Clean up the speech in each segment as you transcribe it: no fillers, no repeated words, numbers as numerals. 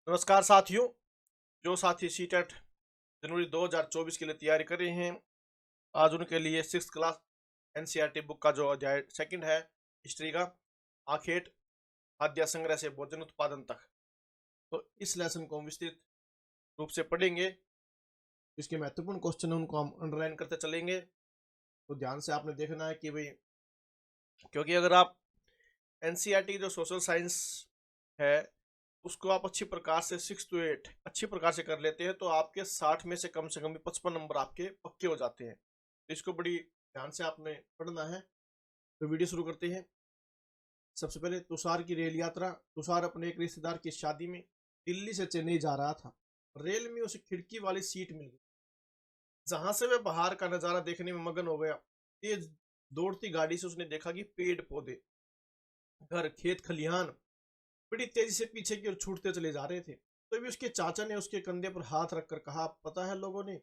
नमस्कार साथियों। जो साथी सीटेट जनवरी 2024 के लिए तैयारी कर रहे हैं, आज उनके लिए सिक्स क्लास एनसीईआरटी बुक का जो अध्याय सेकंड है, हिस्ट्री का, आखेट खाद्य संग्रह से भोजन उत्पादन तक, तो इस लेसन को हम विस्तृत रूप से पढ़ेंगे। इसके महत्वपूर्ण क्वेश्चन है उनको हम अंडरलाइन करते चलेंगे। तो ध्यान से आपने देखना है कि भाई, क्योंकि अगर आप एनसीईआरटी जो सोशल साइंस है उसको आप अच्छी प्रकार से 6 to 8 अच्छी प्रकार से कर लेते हैं तो आपके 60 में से कम 55 नंबर आपके पक्के हो जाते हैं। तो इसको बड़ी ध्यान से आपने पढ़ना है। तो वीडियो शुरू करते हैं। सबसे पहले तुषार की रेल यात्रा। तुषार अपने एक रिश्तेदार की शादी में दिल्ली से चेन्नई जा रहा था। रेल में उसे खिड़की वाली सीट मिल गई, जहां से वह बाहर का नजारा देखने में मगन हो गया। तेज दौड़ती गाड़ी से उसने देखा कि पेड़ पौधे, घर, खेत खलिहान बड़ी तेजी से पीछे की ओर छूटते चले जा रहे थे। तो भी उसके चाचा ने उसके कंधे पर हाथ रखकर कहा, पता है, लोगों ने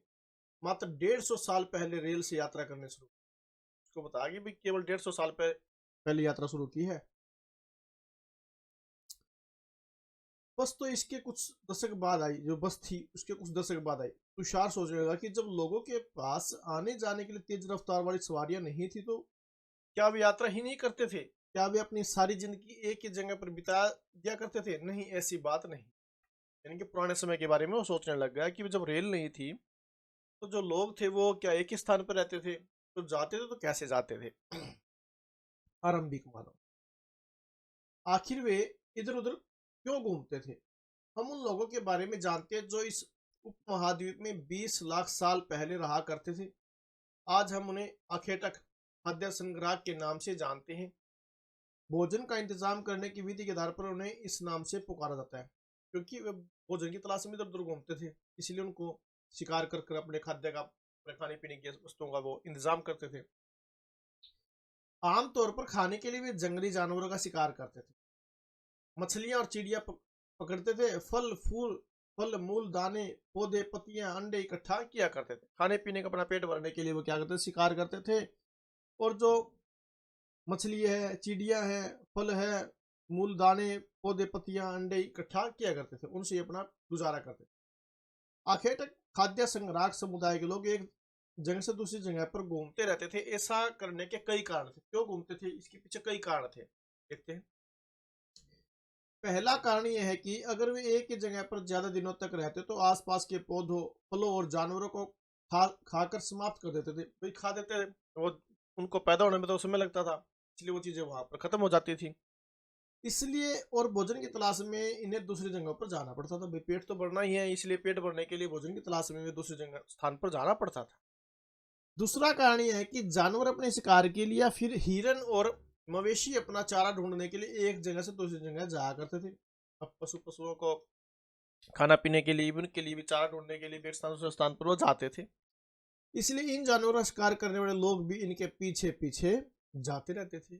मात्र 150 साल पहले रेल से यात्रा करने शुरू की। उसको बताया कि भाई केवल 150 साल पहले यात्रा शुरू की है। बस तो इसके कुछ दशक बाद आई, जो बस थी उसके कुछ दशक बाद आई। तुषार सोचने लगा कि जब लोगों के पास आने जाने के लिए तेज रफ्तार वाली सवारियां नहीं थी तो क्या वे यात्रा ही नहीं करते थे? क्या वे अपनी सारी जिंदगी एक ही जगह पर बिता दिया करते थे? नहीं, ऐसी बात नहीं। यानी कि पुराने समय के बारे में वो सोचने लग गया कि जब रेल नहीं थी तो जो लोग थे वो क्या एक ही स्थान पर रहते थे? तो जाते थे तो कैसे जाते थे? आरंभिक मानव आखिर वे इधर उधर क्यों घूमते थे? हम उन लोगों के बारे में जानते हैं जो इस उपमहाद्वीप में 20 लाख साल पहले रहा करते थे। आज हम उन्हें अखेटक खाद्य संग्रह के नाम से जानते हैं। भोजन का इंतजाम करने की विधि के आधार पर उन्हें इस नाम से पुकारा जाता है, क्योंकि वे भोजन की तलाश में इधर उधर घूमते थे। इसलिए उनको शिकार कर कर अपने खाद्य का, अपने खाने पीने की वस्तुओं का वो इंतजाम करते थे। आमतौर पर खाने के लिए वे जंगली जानवरों का शिकार करते थे। मछलियां और चिड़िया पकड़ते थे। फल मूल दाने पौधे पत्तियां अंडे इकट्ठा किया करते थे। खाने पीने का अपना पेट भरने के लिए वो क्या करते थे? शिकार करते थे। और जो मछली है, चिड़िया है, फल है, मूल दाने पौधे पत्तियां अंडे इकट्ठा किया करते थे, उनसे अपना गुजारा करते थे। आखिर तक खाद्य संग्राहक समुदाय के लोग एक जगह से दूसरी जगह पर घूमते रहते थे। ऐसा करने के कई कारण थे। क्यों घूमते थे? इसके पीछे कई कारण थे, देखते हैं। पहला कारण यह है कि अगर वे एक ही जगह पर ज्यादा दिनों तक रहते तो आसपास के पौधों, फलों और जानवरों को खाकर समाप्त कर देते थे। भाई खा देते थे वो, उनको पैदा होने में तो समय लगता था, इसलिए वो चीजें वहां पर खत्म हो जाती थी। इसलिए और भोजन की तलाश में इन्हें दूसरी जगहों पर जाना पड़ता था। भाई पेट तो भरना ही है, इसलिए पेट भरने के लिए भोजन की तलाश में दूसरी जगह स्थान पर जाना पड़ता था। दूसरा कारण यह है कि जानवर अपने शिकार के लिए या फिर हिरन और मवेशी अपना चारा ढूंढने के लिए एक जगह से दूसरी जगह जाया करते थे। अब पशुओं को खाना पीने के लिए भी, उनके लिए भी चारा ढूंढने के लिए भी एक स्थान दूसरे स्थान पर वो जाते थे। इसलिए इन जानवरों का शिकार करने वाले लोग भी इनके पीछे पीछे जाते रहते थे।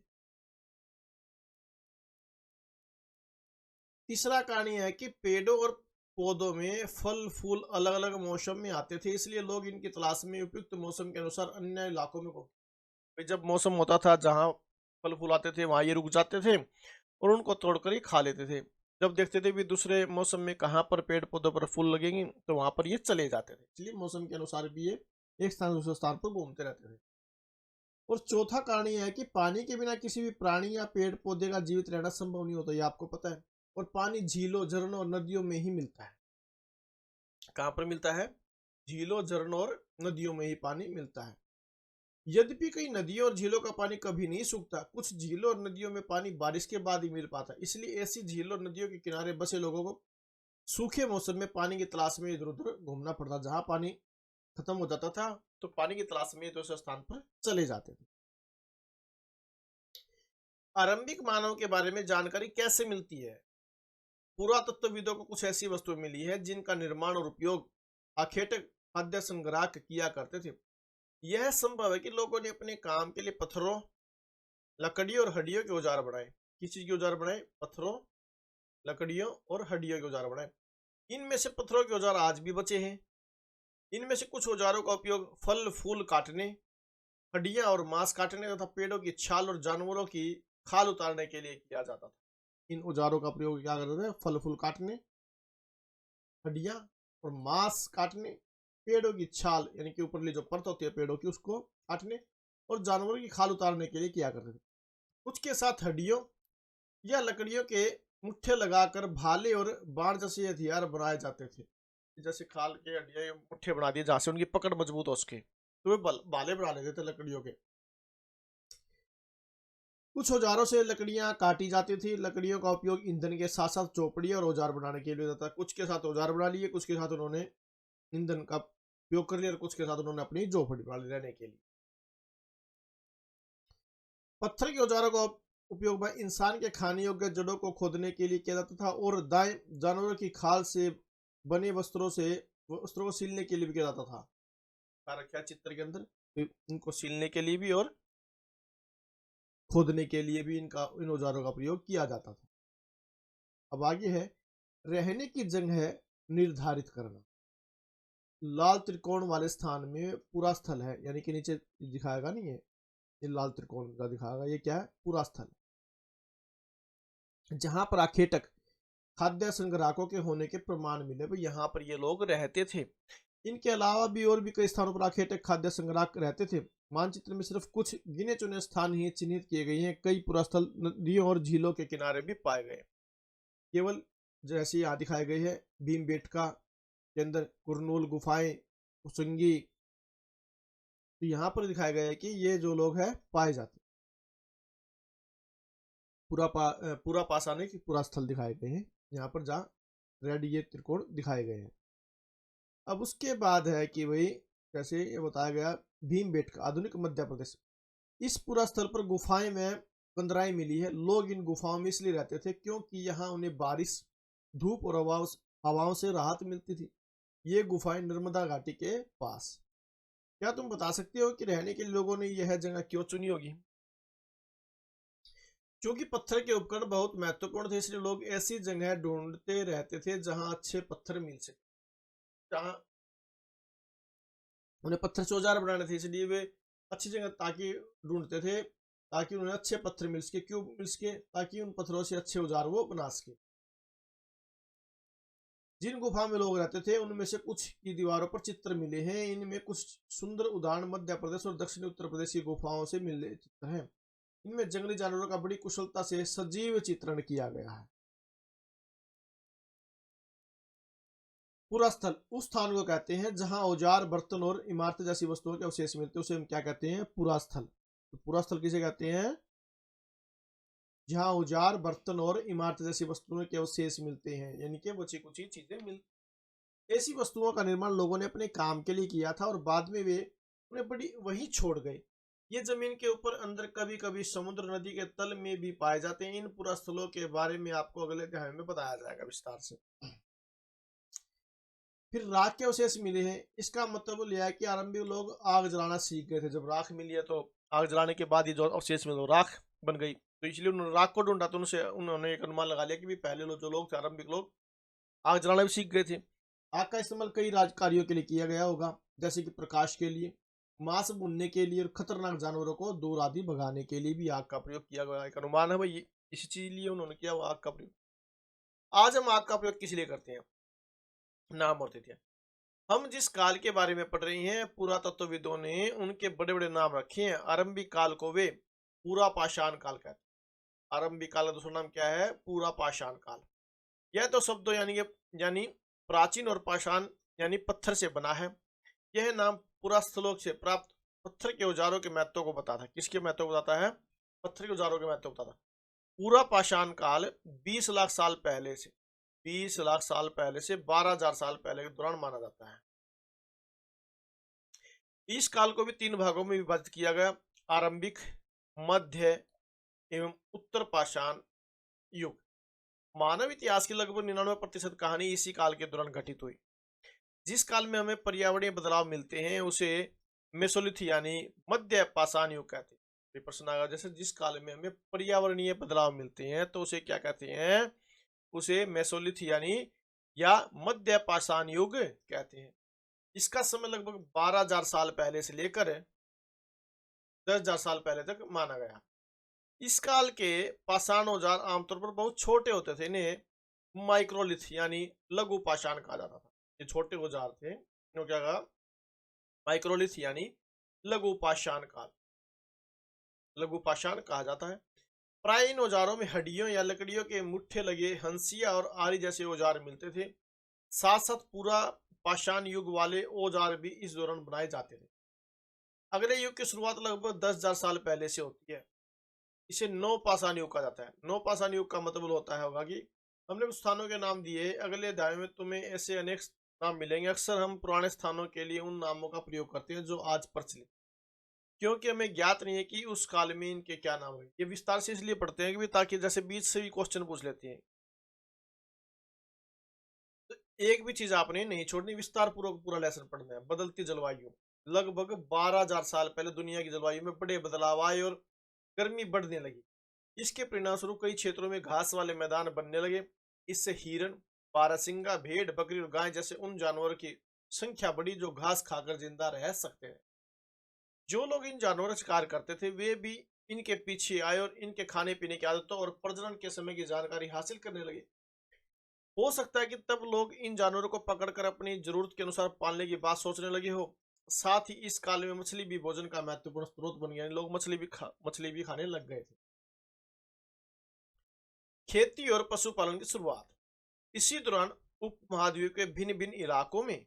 तीसरा कारण यह है कि पेड़ों और पौधों में फल फूल अलग अलग मौसम में आते थे, इसलिए लोग इनकी तलाश में उपयुक्त मौसम के अनुसार अन्य इलाकों में घूमते। जब मौसम होता था जहाँ फल फूल आते थे वहां ये रुक जाते थे और उनको तोड़कर ही खा लेते थे। जब देखते थे भी दूसरे मौसम में कहाँ पर पेड़ पौधों पर फूल लगेंगे तो वहां पर ये चले जाते थे। इसलिए मौसम के अनुसार भी ये एक स्थान से दूसरे स्थान पर घूमते रहते थे। और चौथा कारण यह है कि पानी के बिना किसी भी प्राणी या पेड़ पौधे का जीवित रहना संभव नहीं होता, ये आपको पता है। और पानी झीलों, झरनों और नदियों में ही मिलता है। कहाँ पर मिलता है? झीलों, झरनों और नदियों में ही पानी मिलता है। यद्यपि कई नदियों और झीलों का पानी कभी नहीं सूखता, कुछ झीलों और नदियों में पानी बारिश के बाद ही मिल पाता है। इसलिए ऐसी झीलों और नदियों के किनारे बसे लोगों को सूखे मौसम में पानी की तलाश में इधर उधर घूमना पड़ता। जहां पानी खत्म हो जाता था तो पानी की तलाश में दूसरे स्थान पर चले जाते थे। आरंभिक मानव के बारे में जानकारी कैसे मिलती है? पुरातत्वविदों को कुछ ऐसी वस्तुएं मिली है जिनका निर्माण और उपयोग आखेटक खाद्य संग्राहक किया करते थे। यह संभव है कि लोगों ने अपने काम के लिए पत्थरों, लकड़ियों और हड्डियों के औजार बनाए। किस चीज के औजार बनाए? पत्थरों, लकड़ियों और हड्डियों के औजार बनाए। इनमें से पत्थरों के औजार आज भी बचे हैं। इनमें से कुछ औजारों का उपयोग फल फूल काटने, हड्डियां और मांस काटने तथा पेड़ों की छाल और जानवरों की खाल उतारने के लिए किया जाता था। इन औजारों का प्रयोग क्या करते थे? फल फूल काटने, हड्डियां और मांस काटने, पेड़ों की छाल यानी कि ऊपरली जो परत होती है पेड़ों की उसको काटने, और जानवरों की खाल उतारने के लिए किया करते थे। कुछ के साथ हड्डियों या लकड़ियों के मुट्ठे लगाकर भाले और बाण जैसे हथियार बनाए जाते थे। जैसे खाल के हड्डियां मुट्ठे बना दिए जहां से उनकी पकड़ मजबूत हो सके, तो वे भाले बना लेते थे लकड़ियों के। कुछ औजारों से लकड़ियां काटी जाती थी। लकड़ियों का उपयोग ईंधन के साथ साथ चौपड़ी और औजार बनाने के लिए होता था। कुछ के साथ औजार बना लिए, कुछ के साथ उन्होंने ईंधन का उपयोग कर लिया, और कुछ के साथ उन्होंने अपनी झोपड़ी बना ली रहने के लिए। पत्थर के औजारों का उपयोग में इंसान के खाने योग्य जड़ों को खोदने के लिए किया जाता था, और दाएं जानवरों की खाल से बने वस्त्रों को सीलने के लिए भी किया जाता था। रखा चित्र के अंदर, इनको सीलने के लिए भी और खोदने के लिए भी इन औजारों का प्रयोग किया जाता था। अब आगे है रहने की जगह निर्धारित करना। लाल त्रिकोण वाले स्थान में पूरा स्थल है, यानी कि नीचे दिखाएगा नहीं है, ये लाल त्रिकोण का दिखाएगा, ये क्या है, पूरा स्थल, जहां पर आखेटक खाद्य संग्राहकों के होने के प्रमाण मिले। भाई यहाँ पर ये लोग रहते थे। इनके अलावा भी और भी कई स्थानों पर आखेटक खाद्य संग्राहक रहते थे। मानचित्र में सिर्फ कुछ गिने चुने स्थान ही चिन्हित किए गए हैं। कई पुरास्थल नदियों और झीलों के किनारे भी पाए गए। केवल जैसे यहाँ दिखाए गए हैं भीमबेटका के अंदर कुरनूल गुफाएं, उसंगी, तो यहाँ पर दिखाया गया है कि ये जो लोग हैं पाए जाते। पूरा पाषाण के पूरा स्थल दिखाए गए हैं यहाँ पर, जहाँ रेड ये त्रिकोण दिखाए गए हैं। अब उसके बाद है कि वही जैसे ये बताया गया भीमबेटका आधुनिक मध्य प्रदेश। इस पूरा स्थल पर गुफाएं में कंदराएं मिली है। लोग इन गुफाओं में इसलिए रहते थे क्योंकि यहाँ उन्हें बारिश, धूप और हवाओं से राहत मिलती थी। ये गुफाएं नर्मदा घाटी के पास। क्या तुम बता सकते हो कि रहने के लिए लोगों ने यह जगह क्यों चुनी होगी? क्योंकि पत्थर के उपकरण बहुत महत्वपूर्ण थे, इसलिए लोग ऐसी जगह ढूंढते रहते थे जहां अच्छे पत्थर मिल सके। जहां उन्हें पत्थर से औजार बनाने थे, इसलिए वे अच्छी जगह ताकि ढूंढते थे, ताकि उन्हें अच्छे पत्थर मिल सके। क्यों मिल सके? ताकि उन पत्थरों से अच्छे औजार वो बना सके। जिन गुफा में लोग रहते थे उनमें से कुछ की दीवारों पर चित्र मिले हैं। इनमें कुछ सुंदर उदाहरण मध्य प्रदेश और दक्षिणी उत्तर प्रदेश की गुफाओं से मिले चित्र हैं। इनमें जंगली जानवरों का बड़ी कुशलता से सजीव चित्रण किया गया है। पूरा स्थल उस स्थान को कहते हैं जहां औजार, बर्तन और इमारतें जैसी वस्तुओं के अवशेष मिलते हैं, उसे हम क्या कहते हैं? पूरा स्थल। तो पूरा स्थल किसे कहते हैं? जहां औजार, बर्तन और इमारतें जैसी वस्तुओं के अवशेष मिलते हैं, यानी कि बची कुछ चीजें मिल ऐसी वस्तुओं का निर्माण लोगों ने अपने काम के लिए किया था, और बाद में वे उन्हें बड़ी वहीं छोड़ गए। ये जमीन के ऊपर अंदर कभी कभी समुद्र, नदी के तल में भी पाए जाते हैं। इन पूरा स्थलों के बारे में आपको अगले अध्याय में बताया जाएगा विस्तार से। फिर राख के अवशेष मिले हैं। इसका मतलब यह है कि आरंभिक लोग आग जलाना सीख गए थे। जब राख मिली है तो आग जलाने के बाद ये जो अवशेष मिले राख बन गई, तो इसलिए उन्होंने राख को ढूंढा, तो उन्होंने एक अनुमान लगा लिया कि भी पहले जो लोग थे, आरंभिक लोग, आग जलाना भी सीख गए थे। आग का इस्तेमाल कई कार्यों के लिए किया गया होगा, जैसे कि प्रकाश के लिए, मांस भूनने के लिए, और खतरनाक जानवरों को दूर आदि भगाने के लिए भी आग का प्रयोग किया गया। एक अनुमान है भाई, इसी चीज लिए उन्होंने किया वो आग का प्रयोग। आज हम आग का प्रयोग किस लिए करते हैं? नाम और तिथियां। हम जिस काल के बारे में पढ़ रहे हैं, पुरातत्वविदों ने उनके बड़े बड़े नाम रखे हैं। आरंभिक काल को वे पूरा पाषाण काल कहते हैं। आरंभिक काल का दूसरा नाम क्या है? पूरा पाषाण काल। यह तो शब्दों यानी प्राचीन और पाषाण यानी पत्थर से बना है। यह नाम पुरास्थलों से प्राप्त पत्थर के औजारों के महत्व को बताता है। किसके महत्व को बताता है? पत्थर के औजारों के महत्व को बताता है। पूरा पाषाण काल 20 लाख साल पहले से 12,000 साल पहले के दौरान माना जाता है। इस काल को भी 3 भागों में विभाजित किया गया: आरंभिक, मध्य एवं उत्तर पाषाण युग। मानव इतिहास की लगभग 99% कहानी इसी काल के दौरान घटित हुई। जिस काल में हमें पर्यावरणीय बदलाव मिलते हैं उसे मेसोलिथ यानी मध्य पाषाण युग कहते हैं। प्रश्न आएगा, जैसे जिस काल में हमें पर्यावरणीय बदलाव मिलते हैं तो उसे क्या कहते हैं? उसे मेसोलिथ यानी या मध्य पाषाण युग कहते हैं। इसका समय लगभग 12,000 साल पहले से लेकर 10,000 साल पहले तक माना गया। इस काल के पाषाण औजार आमतौर पर बहुत छोटे होते थे। इन्हें माइक्रोलिथ यानी लघु पाषाण कहा जाता था। ये छोटे औजार थे, इनको क्या कहा? माइक्रोलिथ यानी लघु पाषाण काल, लघु पाषाण कहा जाता है। प्राय इन औजारों में हड्डियों या लकड़ियों के मुट्ठे लगे हंसिया और आरी जैसे औजार मिलते थे। साथ साथ पूरा पाषाण युग वाले औजार भी इस दौरान बनाए जाते थे। अगले युग की शुरुआत लगभग 10,000 साल पहले से होती है। इसे नौ पाषाण युग कहा जाता है। नौ पाषाण युग का मतलब होता है होगा कि हमने कुछ स्थानों के नाम दिए, अगले अध्याय में तुम्हें ऐसे अनेक नाम मिलेंगे। अक्सर हम पुराने स्थानों के लिए उन नामों का प्रयोग करते हैं जो आज प्रचलित, क्योंकि हमें ज्ञात नहीं है कि उस काल में इनके क्या नाम है। ये विस्तार से इसलिए पढ़ते हैं कि ताकि जैसे बीच से भी क्वेश्चन पूछ लेते हैं, तो एक भी चीज आपने नहीं छोड़नी, विस्तार पूर्वक पूरा लेसन पढ़ना है। बदलती जलवायु, लगभग 12,000 साल पहले दुनिया की जलवायु में बड़े बदलाव आए और गर्मी बढ़ने लगी। इसके परिणामस्वरूप कई क्षेत्रों में घास वाले मैदान बनने लगे। इससे हिरन, बारहसिंगा, भेड़, बकरी और गाय जैसे उन जानवरों की संख्या बढ़ी जो घास खाकर जिंदा रह सकते हैं। जो लोग इन जानवरों का शिकार करते थे वे भी इनके पीछे आए और इनके खाने पीने की आदतों और प्रजनन के समय की जानकारी हासिल करने लगे। हो सकता है कि तब लोग इन जानवरों को पकड़कर अपनी जरूरत के अनुसार पालने की बात सोचने लगे हो। साथ ही इस काल में मछली भी भोजन का महत्वपूर्ण स्रोत बन गया, लोग मछली भी खाने लग गए थे। खेती और पशुपालन की शुरुआत, इसी दौरान उपमहाद्वीप के भिन्न भिन्न इलाकों में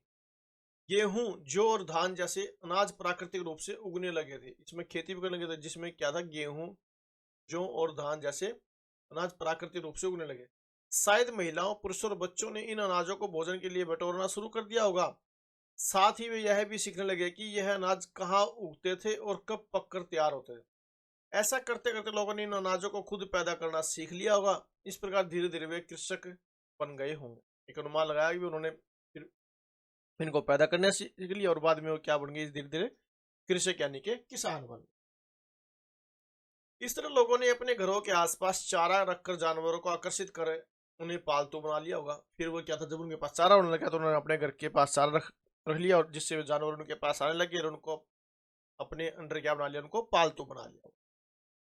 गेहूं, जौ और धान जैसे अनाज प्राकृतिक रूप से उगने लगे थे। इसमें खेती भी करने लगे थे, जिसमें क्या था? गेहूं, जौ और धान जैसे अनाज प्राकृतिक रूप से उगने लगे। शायद महिलाओं, पुरुषों और बच्चों ने इन अनाजों को भोजन के लिए बटोरना शुरू कर दिया होगा। साथ ही वे यह भी सीखने लगे कि यह अनाज कहाँ उगते थे और कब पककर तैयार होते थे। ऐसा करते करते लोगों ने इन अनाजों को खुद पैदा करना सीख लिया होगा। इस प्रकार धीरे धीरे वे कृषक बन गए होंगे। एक अनुमान लगाया कि उन्होंने फिर इनको पैदा करना सीख लिया और बाद में वो क्या बन गए? धीरे धीरे कृषक यानी के किसान बन गए। इस तरह लोगों ने अपने घरों के आसपास चारा रखकर जानवरों को आकर्षित कर उन्हें पालतू बना लिया होगा। फिर वो क्या था, जब उनके पास चारा होने लगा तो उन्होंने अपने घर के पास चारा रख रख लिया और जिससे वे जानवर उनके पास आने लगे और उनको अपने अंडर क्या बना लिया? उनको पालतू बना लिया।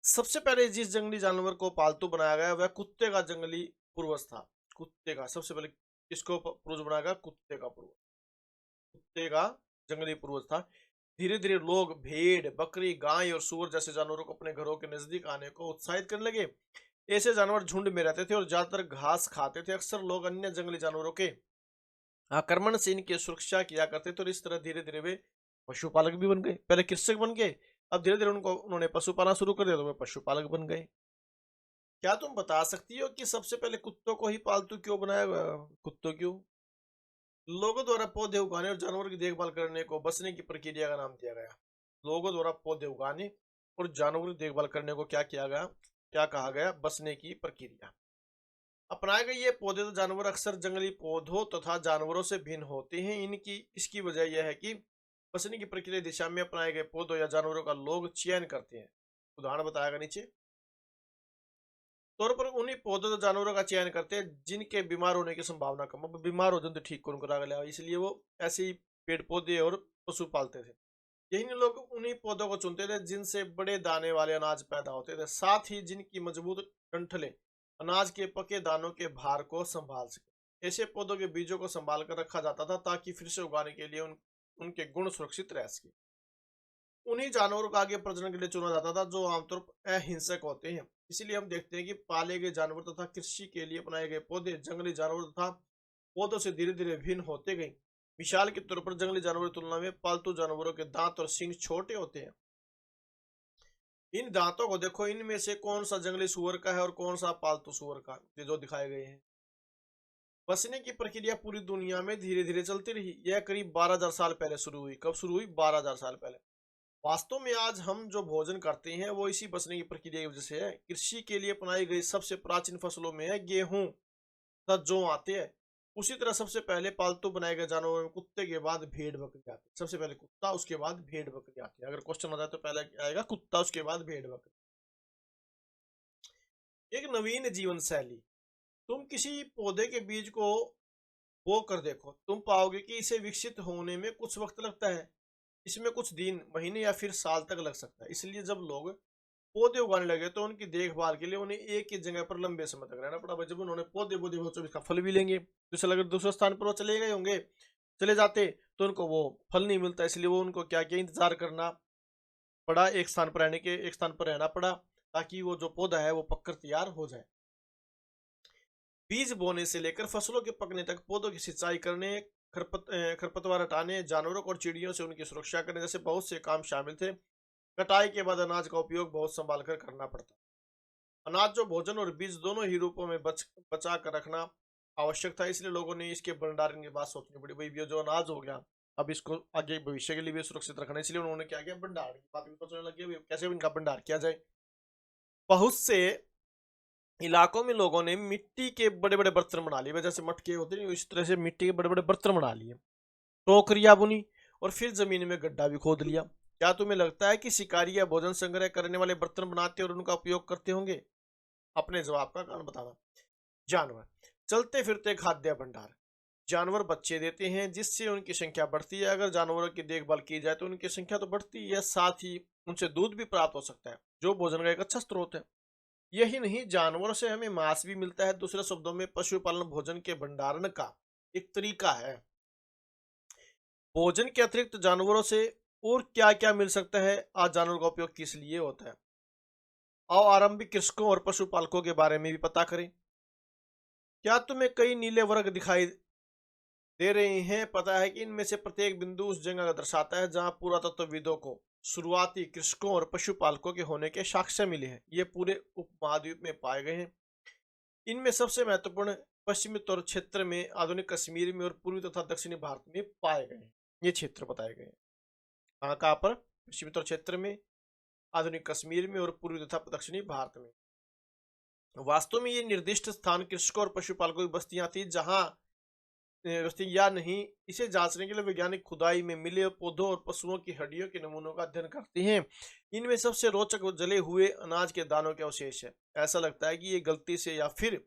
सबसे पहले जिस जंगली जानवर को पालतू बनाया गया वह कुत्ते का जंगली पूर्वज था। कुत्ते का सबसे पहले किसको पूर्वज बनाया गया? कुत्ते का पूर्वज, कुत्ते का जंगली पूर्वज था। धीरे धीरे लोग भेड़, बकरी, गाय और सूअर जैसे जानवरों को अपने घरों के नजदीक आने को उत्साहित करने लगे। ऐसे जानवर झुंड में रहते थे और ज्यादातर घास खाते थे। अक्सर लोग अन्य जंगली जानवरों के आक्रमण से इनकी सुरक्षा किया करते थे और इस तरह धीरे धीरे वे पशुपालक भी बन गए। पहले कृषक बन गए, अब धीरे धीरे उन्होंने पशु पालना शुरू कर दिया तो वे पशुपालक बन गए। क्या तुम बता सकती हो कि सबसे पहले कुत्तों को ही पालतू क्यों बनाया गया? कुत्तों क्यों? लोगों द्वारा पौधे उगाने और जानवरों की देखभाल करने को बसने की प्रक्रिया का नाम दिया गया। लोगों द्वारा पौधे उगाने और जानवरों की देखभाल करने को क्या किया गया? क्या कहा गया? बसने की प्रक्रिया। अपनाए गए ये पौधे तो जानवर अक्सर जंगली पौधों तथा जानवरों से भिन्न होते हैं। इनकी इसकी वजह यह है कि बसने की प्रक्रिया दिशा में अपनाए गए पौधों या जानवरों का लोग चयन करते हैं। उदाहरण बताएगा नीचे। तौर पर उन्हीं पौधों और जानवरों का चयन करते हैं जिनके बीमार होने की संभावना कम हो। बीमार हो जाए तो ठीक कौन करा गया, इसलिए वो ऐसे ही पेड़ पौधे और पशु पालते थे। यही लोग उन्हीं पौधों को चुनते थे जिनसे बड़े दाने वाले अनाज पैदा होते थे, साथ ही जिनकी मजबूत डंठलें अनाज के पके दानों के भार को संभाल सके। ऐसे पौधों के बीजों को संभाल कर रखा जाता था ताकि फिर से उगाने के लिए उनके गुण सुरक्षित रह सके। उन्हीं जानवरों का आगे प्रजनन के लिए चुना जाता था जो आमतौर पर अहिंसक होते हैं। इसीलिए हम देखते हैं कि पाले गए जानवर तथा कृषि के लिए अपनाए गए पौधे जंगली जानवर तथा पौधों से धीरे धीरे भिन्न होते गए। मिसाल के तौर पर जंगली जानवरों की तुलना में पालतू जानवरों के दांत और सींग छोटे होते हैं। इन दांतों को देखो, इनमें से कौन सा जंगली सुअर का है और कौन सा पालतू सुअर का, ये जो दिखाए गए हैं। बसने की प्रक्रिया पूरी दुनिया में धीरे धीरे चलती रही। यह करीब 12,000 साल पहले शुरू हुई। कब शुरू हुई? 12,000 साल पहले। वास्तव में आज हम जो भोजन करते हैं वो इसी बसने की प्रक्रिया की वजह से है। कृषि के लिए अपनाई गई सबसे प्राचीन फसलों में है गेहूं तथा जौ आते हैं। उसी तरह सबसे पहले पालतू बनाए गए जानवरों में कुत्ते के बाद भेड़ बकरी आती है। सबसे पहले कुत्ता, उसके बाद भेड़ बकरी आती है। अगर क्वेश्चन आ जाए तो पहले आएगा कुत्ता, उसके बाद भेड़ बकरी। एक नवीन जीवन शैली, तुम किसी पौधे के बीज को बो कर देखो, तुम पाओगे कि इसे विकसित होने में कुछ वक्त लगता है। इसमें कुछ दिन, महीने या फिर साल तक लग सकता है। इसलिए जब लोग पौधे उगाने लगे तो उनकी देखभाल के लिए उन्हें एक ही जगह पर लंबे समय तक रहना पड़ा। भाई जब उन्होंने पौधे पौधे सोचा इसका फल भी लेंगे, दूसरे अगर दूसरे स्थान पर वो चले गए होंगे, चले जाते तो उनको वो फल नहीं मिलता, इसलिए वो उनको क्या किया, इंतजार करना पड़ा, एक स्थान पर रहने के एक स्थान पर रहना पड़ा ताकि वो जो पौधा है वो पककर तैयार हो जाए। बीज बोने से लेकर फसलों के पकने तक पौधों की सिंचाई करने, खरपतवार हटाने, जानवरों और चिड़ियों से उनकी सुरक्षा करने जैसे बहुत से काम शामिल थे। कटाई के बाद अनाज का उपयोग बहुत संभाल कर करना पड़ता। अनाज जो भोजन और बीज दोनों ही रूपों में बचा कर रखना आवश्यक था, इसलिए लोगों ने इसके भंडारण की बात सोचनी पड़ी। भाई ये जो अनाज हो गया, अब इसको आगे भविष्य के लिए भी सुरक्षित रखना, इसलिए उन्होंने क्या किया, भंडारण की बात भी सोचने लगे भाई कैसे इनका भंडार किया जाए। बहुत से इलाकों में लोगों ने मिट्टी के बड़े बड़े बर्तन बना लिए, जैसे मटके होते हैं इस तरह से मिट्टी के बड़े बड़े बर्तन बना लिए, टोकरियां बुनी और फिर जमीन में गड्ढा भी खोद लिया। क्या तुम्हें लगता है कि शिकारी या भोजन संग्रह करने वाले बर्तन बनाते और उनका उपयोग करते होंगे? अपने जवाब का कारण बताना। जानवर, चलते फिरते खाद्य भंडार। जानवर बच्चे देते हैं जिससे उनकी संख्या बढ़ती है। अगर जानवरों की देखभाल की जाए तो उनकी संख्या तो बढ़ती है, साथ ही उनसे दूध भी प्राप्त हो सकता है जो भोजन का एक अच्छा स्रोत है। यही नहीं, जानवरों से हमें मांस भी मिलता है। दूसरे शब्दों में पशुपालन भोजन के भंडारण का एक तरीका है। भोजन के अतिरिक्त जानवरों से और क्या क्या मिल सकता है? आज जानवरों का उपयोग किस लिए होता है? आओ आरंभिक कृषकों और पशुपालकों के बारे में भी पता करें। क्या तुम्हें कई नीले वर्ग दिखाई दे रहे हैं? पता है कि इनमें से प्रत्येक बिंदु उस जगह का दर्शाता है जहां पुरातत्वविदों को शुरुआती कृषकों और पशुपालकों के होने के साक्ष्य मिले हैं। ये पूरे उपमहाद्वीप में पाए गए हैं। इनमें सबसे महत्वपूर्ण पश्चिमी क्षेत्र में, आधुनिक कश्मीर में और पूर्वी तथा दक्षिणी भारत में पाए गए हैं। ये क्षेत्र बताए गए हैं। कहाँ पर? पश्चिमी क्षेत्र में, आधुनिक कश्मीर में और पूर्वी तथा दक्षिणी भारत में। वास्तव में ये निर्दिष्ट स्थान कृषकों और पशुपालकों की बस्तियां थी जहां बस्ती या नहीं, इसे जांचने के लिए वैज्ञानिक खुदाई में मिले पौधों और पशुओं की हड्डियों के नमूनों का अध्ययन करते हैं। इनमें सबसे रोचक जले हुए अनाज के दानों के अवशेष है। ऐसा लगता है कि ये गलती से या फिर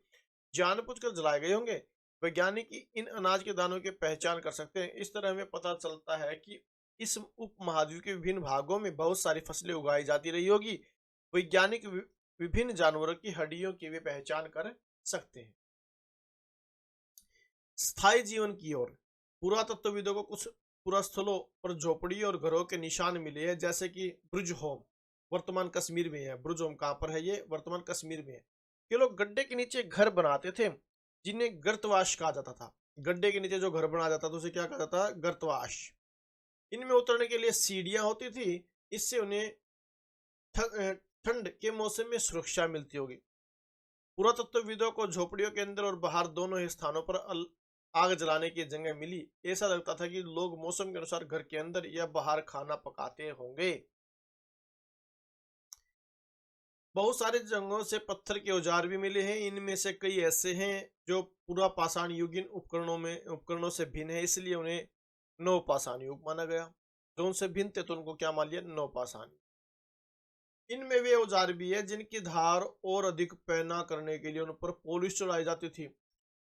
जानबूझकर जलाए गए होंगे। वैज्ञानिक इन अनाज के दानों की पहचान कर सकते हैं। इस तरह हमें पता चलता है कि इस उपमहाद्वीप के विभिन्न भागों में बहुत सारी फसलें उगाई जाती रही होगी। वैज्ञानिक विभिन्न जानवरों की हड्डियों की भी पहचान कर सकते हैं। स्थायी जीवन की ओर, पुरातत्वविदों को कुछ पुरास्थलों पर झोपड़ी और घरों के निशान मिले हैं, जैसे कि ब्रुज होम वर्तमान कश्मीर में है। ब्रुज होम कहाँ पर है? ये वर्तमान कश्मीर में है। ये लोग गड्ढे के नीचे घर बनाते थे जिन्हें गर्तवास कहा जाता था। गड्ढे के नीचे जो घर बनाया जाता था उसे क्या कहा जाता? गर्तवास। इनमें उतरने के लिए सीढ़ियां होती थी, इससे उन्हें ठंड के मौसम में सुरक्षा मिलती होगी। पुरातत्वविदों को झोपड़ियों के अंदर और बाहर दोनों ही स्थानों पर आग जलाने की जगह मिली। ऐसा लगता था कि लोग मौसम के अनुसार घर के अंदर या बाहर खाना पकाते होंगे। बहुत सारे जंगलों से पत्थर के औजार भी मिले हैं। इनमें से कई ऐसे हैं जो पूरा पाषाण युगीन उपकरणों से भिन्न है, इसलिए उन्हें नवपाषाण युग माना गया। जो उनसे भिन्न थे तो उनको क्या मान लिया? नवपाषाण। इनमें वे औजार भी है जिनकी धार और अधिक पैना करने के लिए उन पर पॉलिश चढ़ाई जाती थी।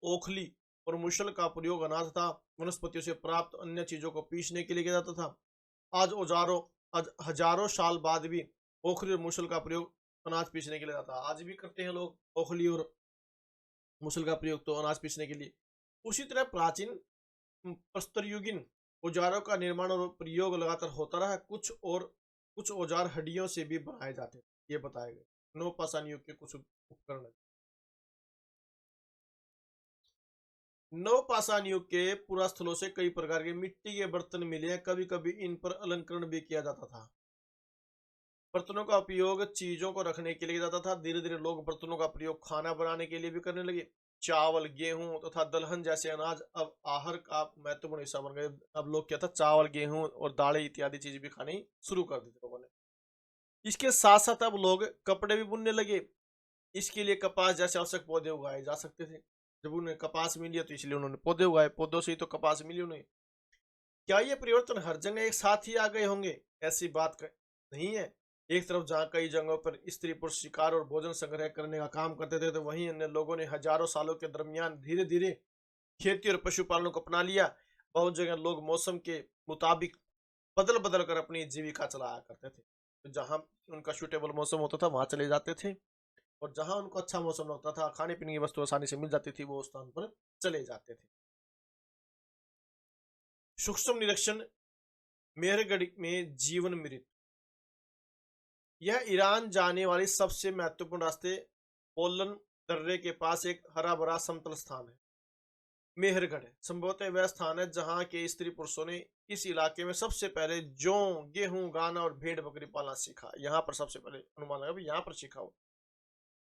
ओखली और मुसल का प्रयोग अनाज तथा वनस्पतियों से प्राप्त अन्य चीजों को पीसने के लिए किया जाता था। आज हजारों साल बाद भी ओखली और मुसल का प्रयोग अनाज पीसने के लिए जाता है। आज भी करते हैं लोग ओखली और मुसल का प्रयोग तो अनाज पीसने के लिए। उसी तरह प्राचीन प्रस्तरयुगीन औजारों का निर्माण और प्रयोग लगातार होता रहा। कुछ औजार हड्डियों से भी बनाए जाते थे। ये बताए गए नवपाषाण युग के कुछ उपकरण। नवपाषाण युग के पुरास्थलों से कई प्रकार के मिट्टी के बर्तन मिले हैं। कभी कभी इन पर अलंकरण भी किया जाता था। बर्तनों का उपयोग चीजों को रखने के लिए जाता था। धीरे धीरे लोग बर्तनों का प्रयोग खाना बनाने के लिए भी करने लगे। चावल, गेहूं तथा दलहन जैसे अनाज अब आहार का महत्वपूर्ण हिस्सा बन गए। अब लोग क्या था, चावल, गेहूं और दालें इत्यादि चीज भी खानी शुरू कर दी थी लोगों ने। इसके साथ साथ अब लोग कपड़े भी बुनने लगे। इसके लिए कपास जैसे आवश्यक पौधे उगाए जा सकते थे। जब उन्हें कपास मिली तो इसलिए उन्होंने पौधे उगाए, पौधों से ही तो कपास मिली उन्हें। क्या ये परिवर्तन हर जगह एक साथ ही आ गए होंगे? ऐसी बात नहीं है। एक तरफ जहाँ कई जगहों पर स्त्री पुरुष शिकार और भोजन संग्रह करने का काम करते थे, तो वहीं अन्य लोगों ने हजारों सालों के दरमियान धीरे धीरे खेती और पशुपालन को अपना लिया। बहुत जगह लोग मौसम के मुताबिक बदल बदल कर अपनी जीविका चलाया करते थे। तो जहाँ उनका सूटेबल मौसम होता था वहां चले जाते थे, और जहां उनको अच्छा मौसम लगता था, खाने पीने की वस्तु आसानी से मिल जाती थी, वो उस स्थान पर चले जाते थे। सूक्ष्म निरीक्षण, मेहरगढ़ में जीवन मृत्यु। यह ईरान जाने वाली सबसे महत्वपूर्ण रास्ते पोलन दर्रे के पास एक हरा भरा समतल स्थान है। मेहरगढ़ संभवतः वह स्थान है जहां के स्त्री पुरुषों ने इस इलाके में सबसे पहले जौ, गेहूं, गाना और भेड़ बकरी पालना सीखा। यहाँ पर सबसे पहले अनुमान लगा भी यहाँ पर सीखा हो।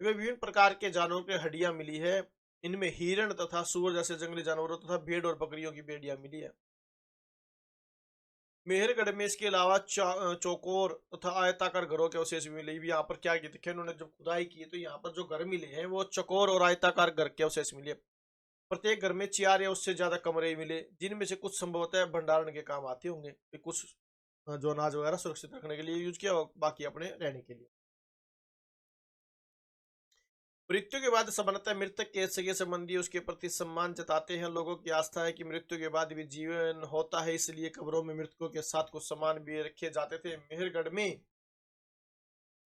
वे विभिन्न प्रकार के जानवरों की हड्डियां मिली है। इनमें हिरण तथा सूअर जैसे जंगली जानवरों तथा भेड़ और बकरियों की बेड़ियां मिली है। मेहरगढ़ में इसके अलावा चौकोर तथा आयताकार घरों के अवशेष भी मिले। भी यहाँ पर क्या किया देखिए, उन्होंने जब खुदाई की तो यहाँ पर जो घर मिले हैं वो चौकोर और आयताकार घर के अवशेष मिले। प्रत्येक घर में 4 या उससे ज्यादा कमरे मिले, जिनमें से कुछ संभवतः भंडारण के काम आते होंगे, कुछ जो अनाज वगैरह सुरक्षित रखने के लिए यूज किया और बाकी अपने रहने के लिए। मृत्यु के बाद सामान्यतः मृतक के सगे संबंधी उसके प्रति सम्मान जताते हैं। लोगों की आस्था है कि मृत्यु के बाद भी जीवन होता है, इसलिए कब्रों में मृतकों के साथ कुछ सामान भी रखे जाते थे। मेहरगढ़ में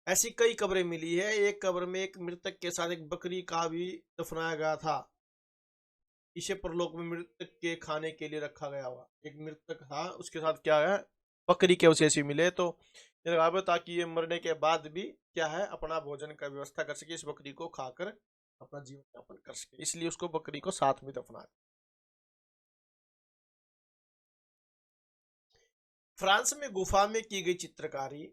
ऐसी कई कब्रें मिली है। एक कब्र में एक मृतक के साथ एक बकरी का भी दफनाया गया था। इसे परलोक में मृतक के खाने के लिए रखा गया हुआ एक मृतक था, उसके साथ क्या है, बकरी के अवशेष भी मिले। तो ताकि ये मरने के बाद भी क्या है, अपना भोजन का व्यवस्था कर सके, इस बकरी को खाकर अपना जीवन यापन कर सके, इसलिए उसको बकरी को साथ में दफना। फ्रांस में गुफा में की गई चित्रकारी।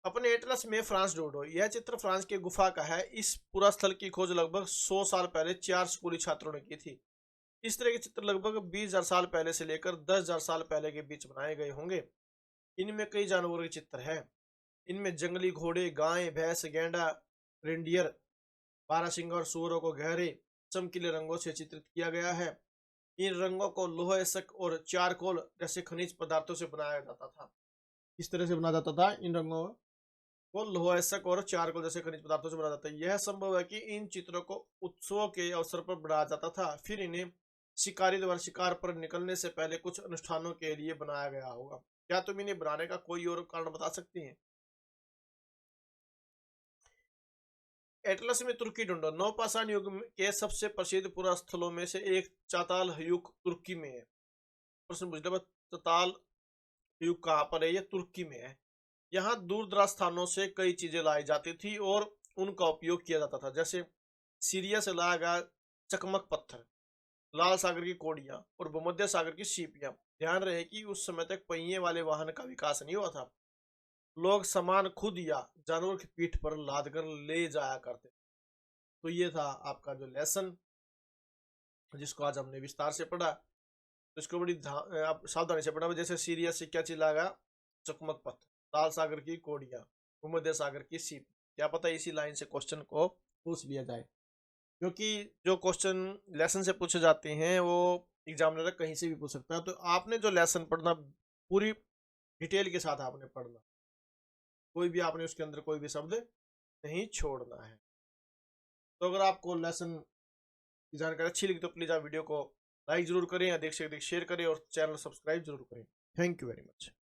अपने एटलस में फ्रांस ढूंढो। यह चित्र फ्रांस के गुफा का है। इस पूरा स्थल की खोज लगभग 100 साल पहले 4 स्कूली छात्रों ने की थी। इस तरह के चित्र लगभग 20,000 साल पहले से लेकर 10,000 साल पहले के बीच बनाए गए होंगे। इनमें कई जानवरों के चित्र हैं। इनमें जंगली घोड़े, गाय, भैंस, गैंडा, रेंडियर, बारहसिंगा और सूअरों को गहरे चमकीले रंगों से चित्रित किया गया है। इन रंगों को लोहे, शक और चारकोल जैसे खनिज पदार्थों से बनाया जाता था। इस तरह से बनाया जाता था, इन रंगों को लोहा, शक और चारकोल जैसे खनिज पदार्थों से बनाया जाता है। यह संभव है कि इन चित्रों को उत्सवों के अवसर पर बनाया जाता था, फिर इन्हें शिकारी द्वारा शिकार पर निकलने से पहले कुछ अनुष्ठानों के लिए बनाया गया होगा। क्या तुम इन्हें बनाने का कोई और कारण बता सकती हैं? एटलस में तुर्की ढूंढो। नवपाषाण युग के सबसे प्रसिद्ध पुरास्थलों में से एक चाताल युग तुर्की में है। प्रश्न पूछ लिया, चाताल युग कहाँ पर है? ये तुर्की में है। यहाँ दूर दराज स्थानों से कई चीजें लाई जाती थी और उनका उपयोग किया जाता था, जैसे सीरिया से लाया गया चकमक पत्थर, लाल सागर की कोड़ियां और भूमध्य सागर की सीपियां। ध्यान रहे कि उस समय तक पहिए वाले वाहन का विकास नहीं हुआ था। लोग सामान खुद या जानवर की पीठ पर लाद कर ले जाया करते। तो ये था आपका जो लेसन, जिसको आज हमने विस्तार से पढ़ा। तो इसको बड़ी आप सावधानी से पढ़ा। जैसे सीरिया से क्या चीज लागा? चकमक पत्थर, लाल सागर की कोड़ियां, भूमध्य सागर की सीप। क्या पता इसी लाइन से क्वेश्चन को पूछ लिया जाए, क्योंकि जो क्वेश्चन लेसन से पूछे जाते हैं वो एग्जामिनर कहीं से भी पूछ सकता है। तो आपने जो लेसन पढ़ना पूरी डिटेल के साथ आपने पढ़ना, कोई भी आपने उसके अंदर कोई भी शब्द नहीं छोड़ना है। तो अगर आपको लेसन की जानकारी अच्छी लगी तो प्लीज आप वीडियो को लाइक जरूर करें, अधिक से अधिक शेयर करें और चैनल सब्सक्राइब जरूर करें। Thank you very much.